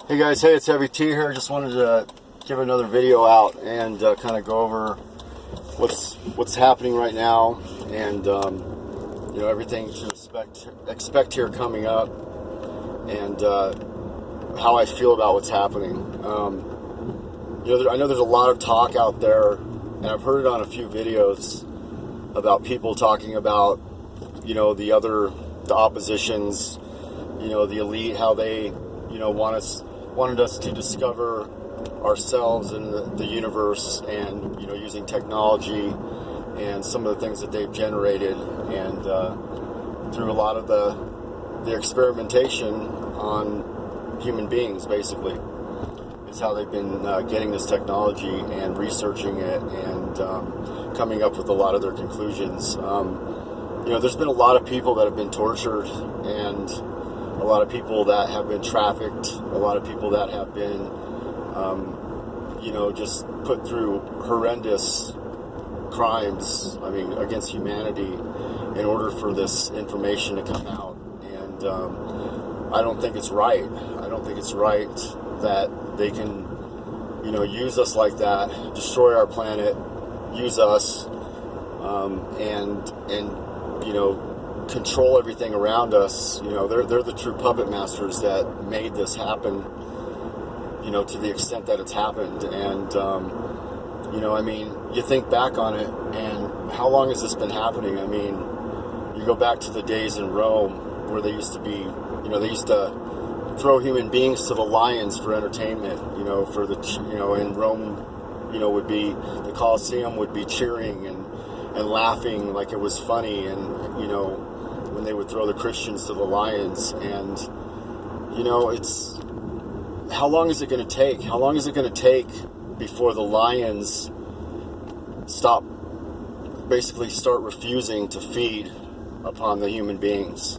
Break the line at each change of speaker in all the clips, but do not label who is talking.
Hey guys, hey, it's Heavy T here. Just wanted to give another video out and kind of go over what's happening right now, and you know, everything to expect here coming up, and how I feel about what's happening. You know, I know there's a lot of talk out there, and I've heard it on a few videos about people talking about, you know, the oppositions, you know, the elite, how they, you know, wanted us to discover ourselves in the universe, and, you know, using technology and some of the things that they've generated, and through a lot of the experimentation on human beings, basically, is how they've been getting this technology and researching it, and coming up with a lot of their conclusions. You know, there's been a lot of people that have been tortured, and a lot of people that have been trafficked, a lot of people that have been, you know, just put through horrendous crimes, I mean, against humanity, in order for this information to come out. And I don't think it's right. I don't think it's right that they can, you know, use us like that, destroy our planet, use us, and you know, control everything around us. You know, they're the true puppet masters that made this happen, you know, to the extent that it's happened. And you know, I mean, you think back on it, and how long has this been happening? I mean, you go back to the days in Rome where they used to be, you know, they used to throw human beings to the lions for entertainment, you know, for the, you know, in Rome, you know, would be, the Colosseum would be cheering and laughing like it was funny, and, you know, when they would throw the Christians to the lions. And, you know, it's, how long is it going to take? How long is it going to take before the lions start refusing to feed upon the human beings?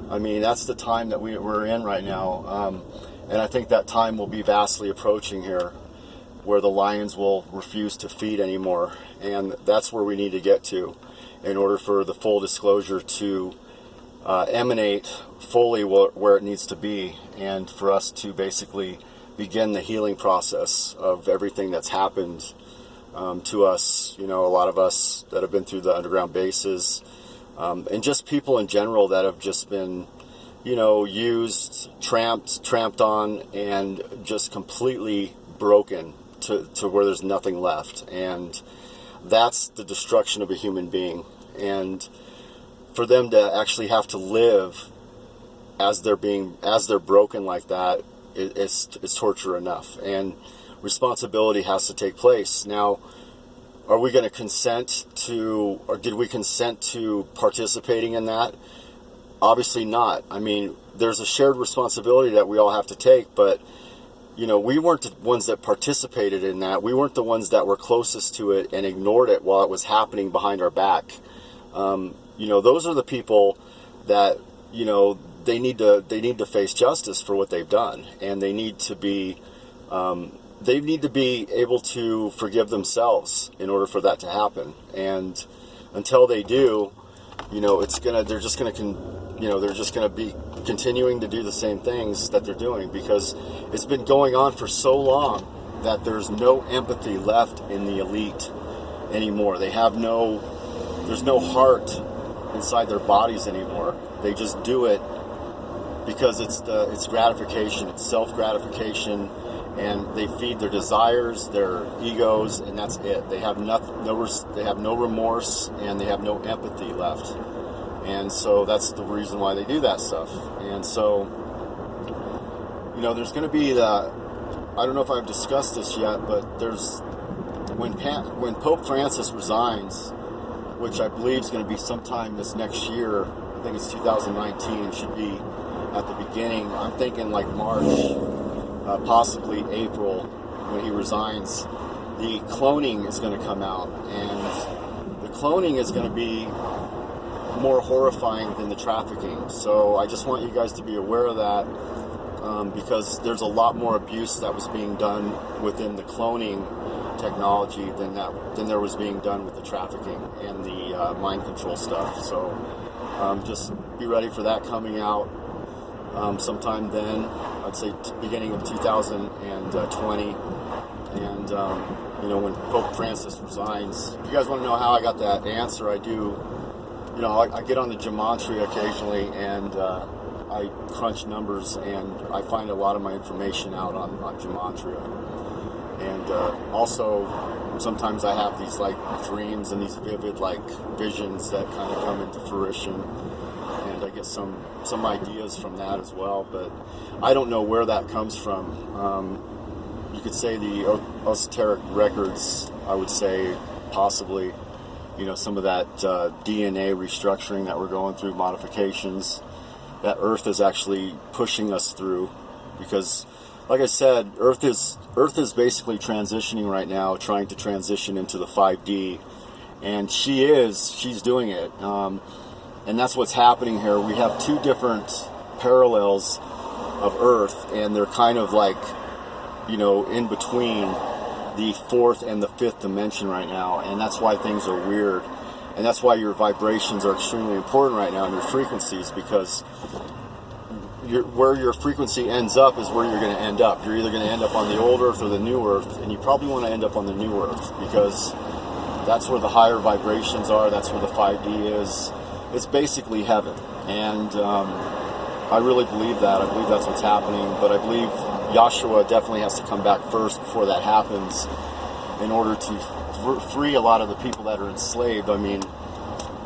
I mean, that's the time that we're in right now. And I think that time will be vastly approaching here, where the lions will refuse to feed anymore. And that's where we need to get to in order for the full disclosure to emanate fully where it needs to be, and for us to basically begin the healing process of everything that's happened to us. You know, a lot of us that have been through the underground bases, and just people in general that have just been, you know, used, tramped on, and just completely broken to where there's nothing left. And that's the destruction of a human being. And for them to actually have to live as they're broken like that, it's torture enough. And responsibility has to take place. Now, are we going to consent to, or did we consent to participating in that? Obviously not. I mean, there's a shared responsibility that we all have to take, but, you know, we weren't the ones that participated in that. We weren't the ones that were closest to it and ignored it while it was happening behind our back. You know, those are the people that, you know, they need to face justice for what they've done, and they need to be able to forgive themselves in order for that to happen. And until they do, you know, they're just gonna be continuing to do the same things that they're doing, because it's been going on for so long that there's no empathy left in the elite anymore. There's no heart inside their bodies anymore. They just do it because it's gratification, it's self-gratification, and they feed their desires, their egos, and that's it. They have they have no remorse, and they have no empathy left. And so that's the reason why they do that stuff. And so, you know, there's going to be I don't know if I've discussed this yet, but when Pope Francis resigns, which I believe is going to be sometime this next year, I think it's 2019, should be at the beginning. I'm thinking like March, possibly April, when he resigns, the cloning is going to come out, and the cloning is going to be more horrifying than the trafficking. So I just want you guys to be aware of that, because there's a lot more abuse that was being done within the cloning technology than there was being done with the trafficking and the mind control stuff. So just be ready for that coming out sometime then. I'd say beginning of 2020. And, you know, when Pope Francis resigns. If you guys want to know how I got that answer, I do, you know, I get on the gematria occasionally, and I crunch numbers, and I find a lot of my information out on gematria. And also, sometimes I have these like dreams and these vivid like visions that kind of come into fruition, and I get some ideas from that as well. But I don't know where that comes from. You could say the esoteric records, I would say possibly, you know, some of that DNA restructuring that we're going through, modifications, that Earth is actually pushing us through, because like I said, Earth is basically transitioning right now, trying to transition into the 5D, and she's doing it, and that's what's happening here. We have two different parallels of Earth, and they're kind of like, you know, in between the fourth and the fifth dimension right now, and that's why things are weird, and that's why your vibrations are extremely important right now, and your frequencies, because where your frequency ends up is where you're going to end up. You're either going to end up on the old Earth or the new Earth, and you probably want to end up on the new Earth, because that's where the higher vibrations are, that's where the 5D is. It's basically heaven, and I really believe that. I believe that's what's happening, but I believe Yahshua definitely has to come back first before that happens, in order to free a lot of the people that are enslaved. I mean,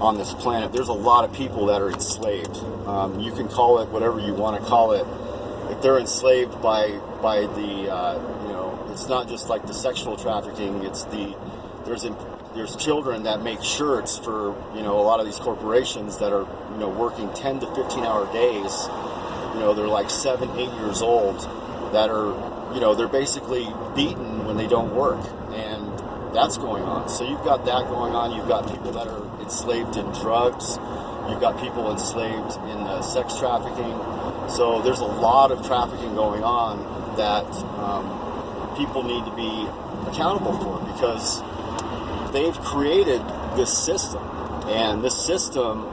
on this planet, there's a lot of people that are enslaved. You can call it whatever you want to call it. If they're enslaved by the, you know, it's not just like the sexual trafficking. It's there's children that make shirts for, you know, a lot of these corporations that are, you know, working 10 to 15-hour days. You know, they're like 7, 8 years old, that are, you know, they're basically beaten when they don't work, and that's going on. So you've got that going on. You've got people that are enslaved in drugs. You've got people enslaved in sex trafficking. So there's a lot of trafficking going on that people need to be accountable for, because they've created this system, and this system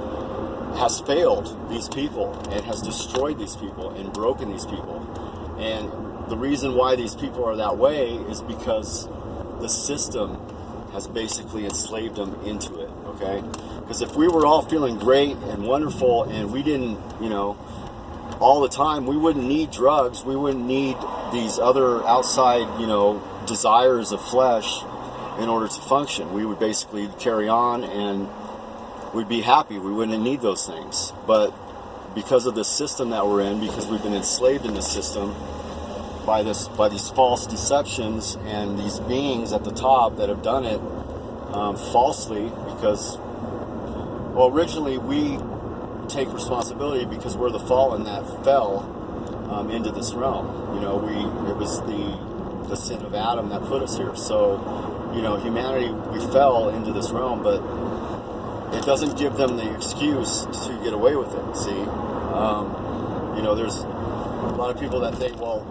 has failed these people and has destroyed these people and broken these people. And the reason why these people are that way is because the system has basically enslaved them into it, okay? Because if we were all feeling great and wonderful, and we didn't, you know, all the time, we wouldn't need drugs, we wouldn't need these other outside, you know, desires of flesh in order to function. We would basically carry on and we'd be happy. We wouldn't need those things. But because of this system that we're in, because we've been enslaved in this system by these false deceptions and these beings at the top that have done it falsely, because, well, originally we take responsibility because we're the fallen that fell into this realm. You know, it was the sin of Adam that put us here. So, you know, humanity, we fell into this realm, but it doesn't give them the excuse to get away with it. See, you know, there's a lot of people that think, well,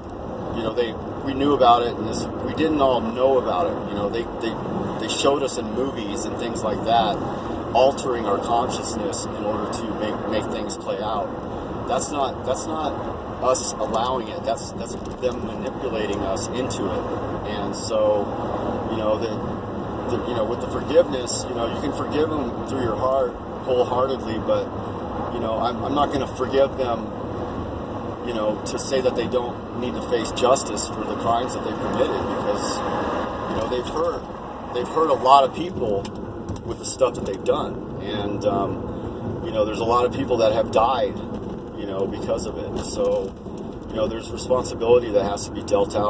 you know, we knew about it, and we didn't all know about it. You know, they showed us in movies and things like that, altering our consciousness in order to make things play out. That's not us allowing it. That's them manipulating us into it. And so, you know, you know, with the forgiveness, you know, you can forgive them through your heart wholeheartedly, but, you know, I'm not going to forgive them, you know, to say that they don't need to face justice for the crimes that they've committed, because, you know, they've hurt a lot of people with the stuff that they've done, and you know, there's a lot of people that have died, you know, because of it. So, you know, there's responsibility that has to be dealt out.